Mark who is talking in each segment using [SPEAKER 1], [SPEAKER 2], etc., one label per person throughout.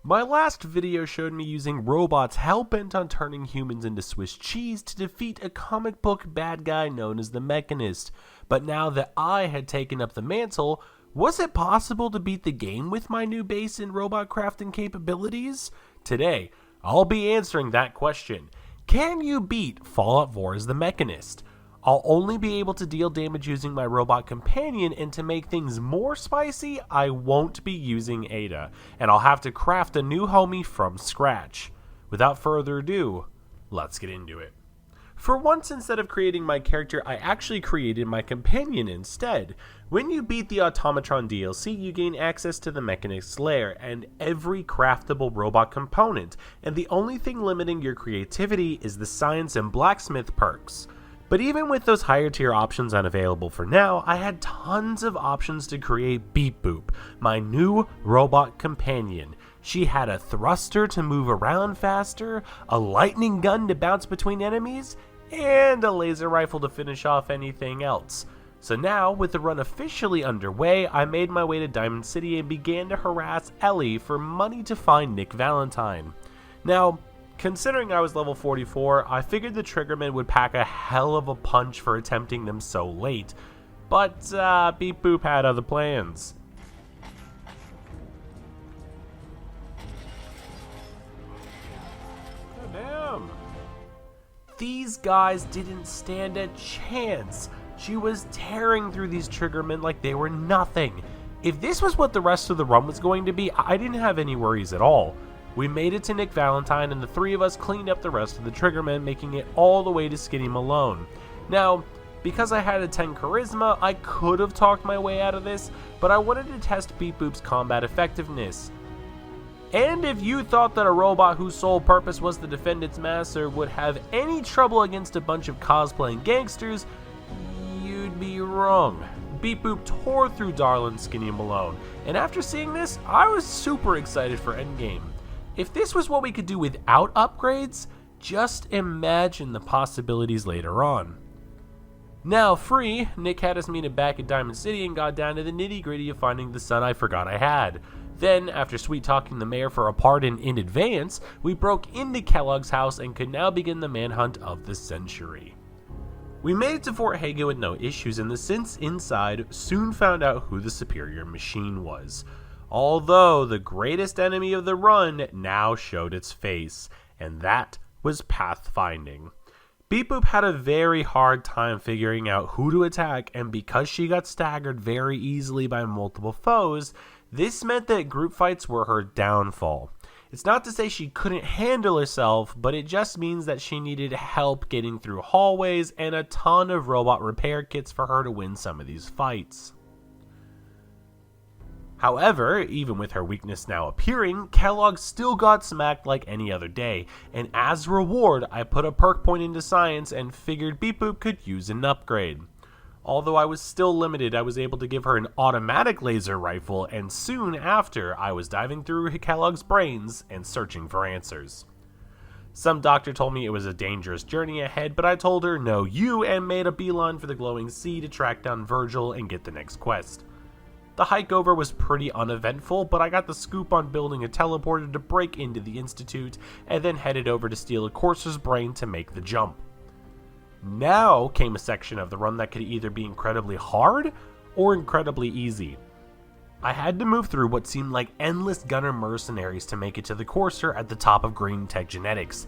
[SPEAKER 1] My last video showed me using robots hell-bent on turning humans into Swiss cheese to defeat a comic book bad guy known as the Mechanist. But now that I had taken up the mantle, was it possible to beat the game with my new base and robot crafting capabilities? Today, I'll be answering that question. Can you beat Fallout 4 as the Mechanist? I'll only be able to deal damage using my robot companion, and to make things more spicy, I won't be using Ada, and I'll have to craft a new homie from scratch. Without further ado, let's get into it. For once, instead of creating my character, I actually created my companion instead. When you beat the Automatron DLC, you gain access to the Mechanist's lair and every craftable robot component, and the only thing limiting your creativity is the science and blacksmith perks. But even with those higher tier options unavailable for now, I had tons of options to create Beep Boop, my new robot companion. She had a thruster to move around faster, a lightning gun to bounce between enemies, and a laser rifle to finish off anything else. So now, with the run officially underway, I made my way to Diamond City and began to harass Ellie for money to find Nick Valentine. Now, considering I was level 44, I figured the Triggermen would pack a hell of a punch for attempting them so late, but Beep Boop had other plans. God damn. These guys didn't stand a chance. She was tearing through these Triggermen like they were nothing. If this was what the rest of the run was going to be, I didn't have any worries at all. We made it to Nick Valentine, and the three of us cleaned up the rest of the Triggermen, making it all the way to Skinny Malone. Now, because I had a 10 charisma, I could have talked my way out of this, but I wanted to test Beep Boop's combat effectiveness. And if you thought that a robot whose sole purpose was to defend its master would have any trouble against a bunch of cosplaying gangsters, you'd be wrong. Beep Boop tore through Darlin, Skinny Malone, and after seeing this, I was super excited for Endgame. If this was what we could do without upgrades, just imagine the possibilities later on. Now free, Nick had us meet back at Diamond City and got down to the nitty gritty of finding the son I forgot I had. Then, after sweet talking the mayor for a pardon in advance, we broke into Kellogg's house and could now begin the manhunt of the century. We made it to Fort Hagen with no issues, and the synths inside soon found out who the superior machine was. Although the greatest enemy of the run now showed its face, and that was pathfinding. Beep Boop had a very hard time figuring out who to attack, and because she got staggered very easily by multiple foes, this meant that group fights were her downfall. It's not to say she couldn't handle herself, but it just means that she needed help getting through hallways and a ton of robot repair kits for her to win some of these fights. However, even with her weakness now appearing, Kellogg still got smacked like any other day, and as reward, I put a perk point into science and figured Beep Boop could use an upgrade. Although I was still limited, I was able to give her an automatic laser rifle, and soon after, I was diving through Kellogg's brains and searching for answers. Some doctor told me it was a dangerous journey ahead, but I told her no you and made a beeline for the glowing sea to track down Virgil and get the next quest. The hike over was pretty uneventful, but I got the scoop on building a teleporter to break into the Institute, and then headed over to steal a courser's brain to make the jump. Now came a section of the run that could either be incredibly hard or incredibly easy. I had to move through what seemed like endless gunner mercenaries to make it to the courser at the top of Green Tech Genetics.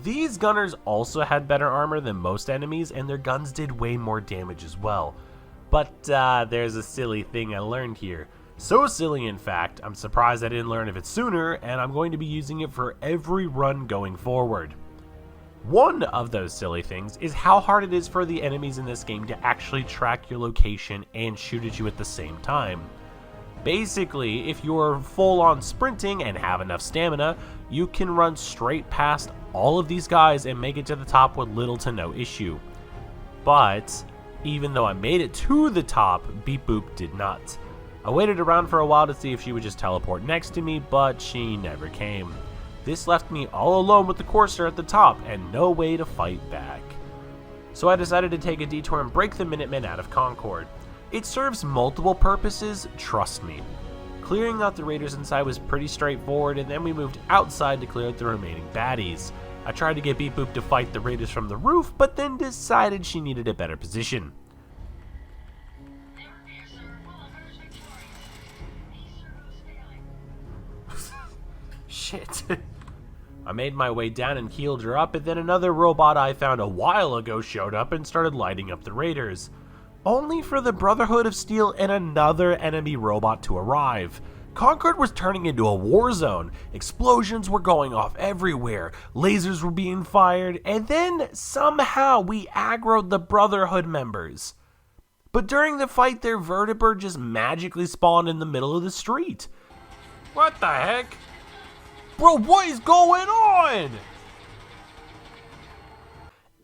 [SPEAKER 1] These gunners also had better armor than most enemies, and their guns did way more damage as well. But there's a silly thing I learned here. So silly, in fact, I'm surprised I didn't learn of it sooner, and I'm going to be using it for every run going forward. One of those silly things is how hard it is for the enemies in this game to actually track your location and shoot at you at the same time. Basically, if you're full on sprinting and have enough stamina, you can run straight past all of these guys and make it to the top with little to no issue. But even though I made it to the top, Beep Boop did not. I waited around for a while to see if she would just teleport next to me, but she never came. This left me all alone with the courser at the top and no way to fight back. So I decided to take a detour and break the Minutemen out of Concord. It serves multiple purposes, trust me. Clearing out the raiders inside was pretty straightforward, and then we moved outside to clear out the remaining baddies. I tried to get Beep Boop to fight the raiders from the roof, but then decided she needed a better position. Shit. I made my way down and healed her up, and then another robot I found a while ago showed up and started lighting up the raiders. Only for the Brotherhood of Steel and another enemy robot to arrive. Concord was turning into a war zone. Explosions were going off everywhere, lasers were being fired, and then somehow we aggroed the Brotherhood members. But during the fight, their vertibird just magically spawned in the middle of the street. What the heck? Bro, what is going on?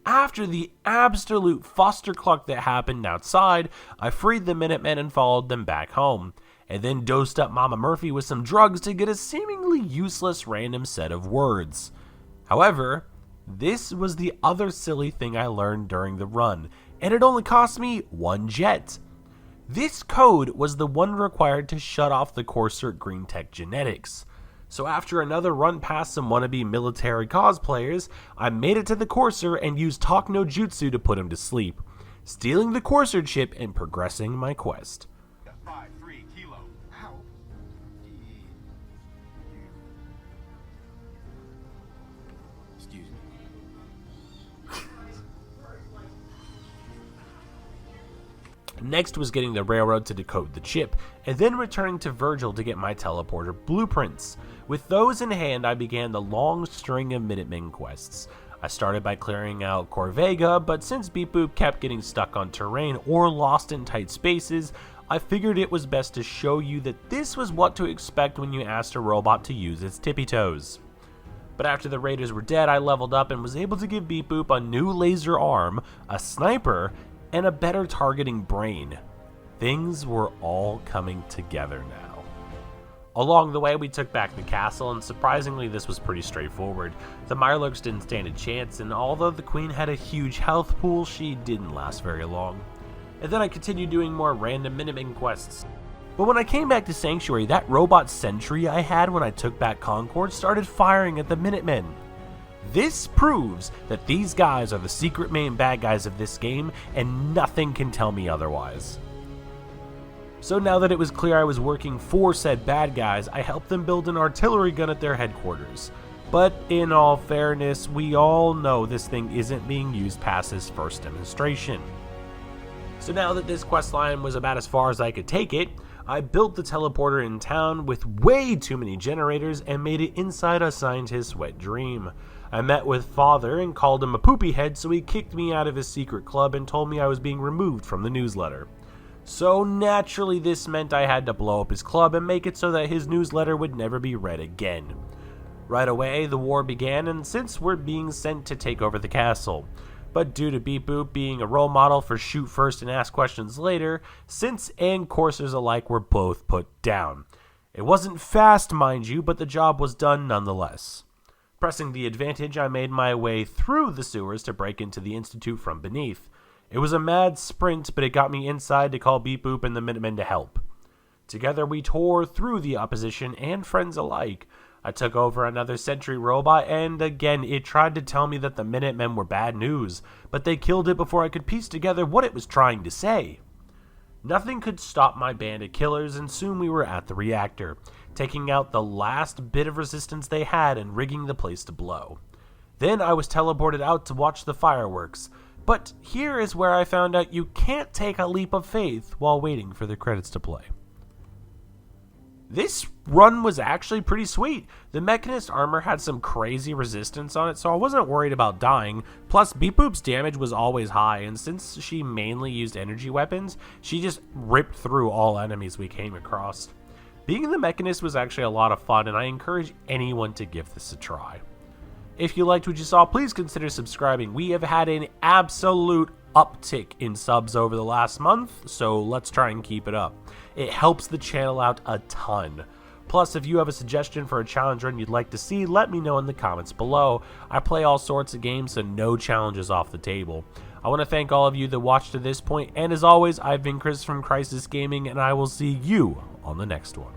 [SPEAKER 1] After the absolute fustercluck that happened outside, I freed the Minutemen and followed them back home, and then dosed up Mama Murphy with some drugs to get a seemingly useless random set of words. However, this was the other silly thing I learned during the run, and it only cost me 1 jet. This code was the one required to shut off the Courser Green Tech genetics. So after another run past some wannabe military cosplayers, I made it to the Courser and used Talk no Jutsu to put him to sleep, stealing the Courser chip and progressing my quest.
[SPEAKER 2] 5-3 kilo. Ow. Excuse me.
[SPEAKER 1] Next was getting the railroad to decode the chip, and then returning to Virgil to get my teleporter blueprints. With those in hand, I began the long string of Minutemen quests. I started by clearing out Corvega, but since Beep Boop kept getting stuck on terrain or lost in tight spaces, I figured it was best to show you that this was what to expect when you asked a robot to use its tippy toes. But after the raiders were dead, I leveled up and was able to give Beep Boop a new laser arm, a sniper, and a better targeting brain. Things were all coming together now. Along the way, we took back the castle, and surprisingly this was pretty straightforward. The Mirelurks didn't stand a chance, and although the queen had a huge health pool, she didn't last very long. And then I continued doing more random Minutemen quests. But when I came back to Sanctuary, that robot sentry I had when I took back Concord started firing at the Minutemen. This proves that these guys are the secret main bad guys of this game, and nothing can tell me otherwise. So now that it was clear I was working for said bad guys, I helped them build an artillery gun at their headquarters. But in all fairness, we all know this thing isn't being used past this first demonstration. So now that this questline was about as far as I could take it, I built the teleporter in town with way too many generators and made it inside a scientist's wet dream. I met with Father and called him a poopy head, so he kicked me out of his secret club and told me I was being removed from the newsletter. So naturally this meant I had to blow up his club and make it so that his newsletter would never be read again. Right away, the war began, and since we're being sent to take over the castle. But due to Beep Boop being a role model for shoot first and ask questions later, Synths and Coursers alike were both put down. It wasn't fast, mind you, but the job was done nonetheless. Pressing the advantage, I made my way through the sewers to break into the Institute from beneath. It was a mad sprint, but it got me inside to call Beep Boop and the Minutemen to help. Together we tore through the opposition and friends alike. I took over another sentry robot, and again it tried to tell me that the Minutemen were bad news, but they killed it before I could piece together what it was trying to say. Nothing could stop my band of killers, and soon we were at the reactor, taking out the last bit of resistance they had and rigging the place to blow. Then I was teleported out to watch the fireworks. But here is where I found out you can't take a leap of faith while waiting for the credits to play. This run was actually pretty sweet. The mechanist armor had some crazy resistance on it, so I wasn't worried about dying. Plus, Beep Boop's damage was always high, and since she mainly used energy weapons, she just ripped through all enemies we came across. Being the mechanist was actually a lot of fun, and I encourage anyone to give this a try. If you liked what you saw, please consider subscribing. We have had an absolute uptick in subs over the last month, so let's try and keep it up. It helps the channel out a ton. Plus, if you have a suggestion for a challenge run you'd like to see, let me know in the comments below. I play all sorts of games, so no challenges off the table. I want to thank all of you that watched to this point, and as always, I've been Chris from Crisis Gaming, and I will see you on the next one.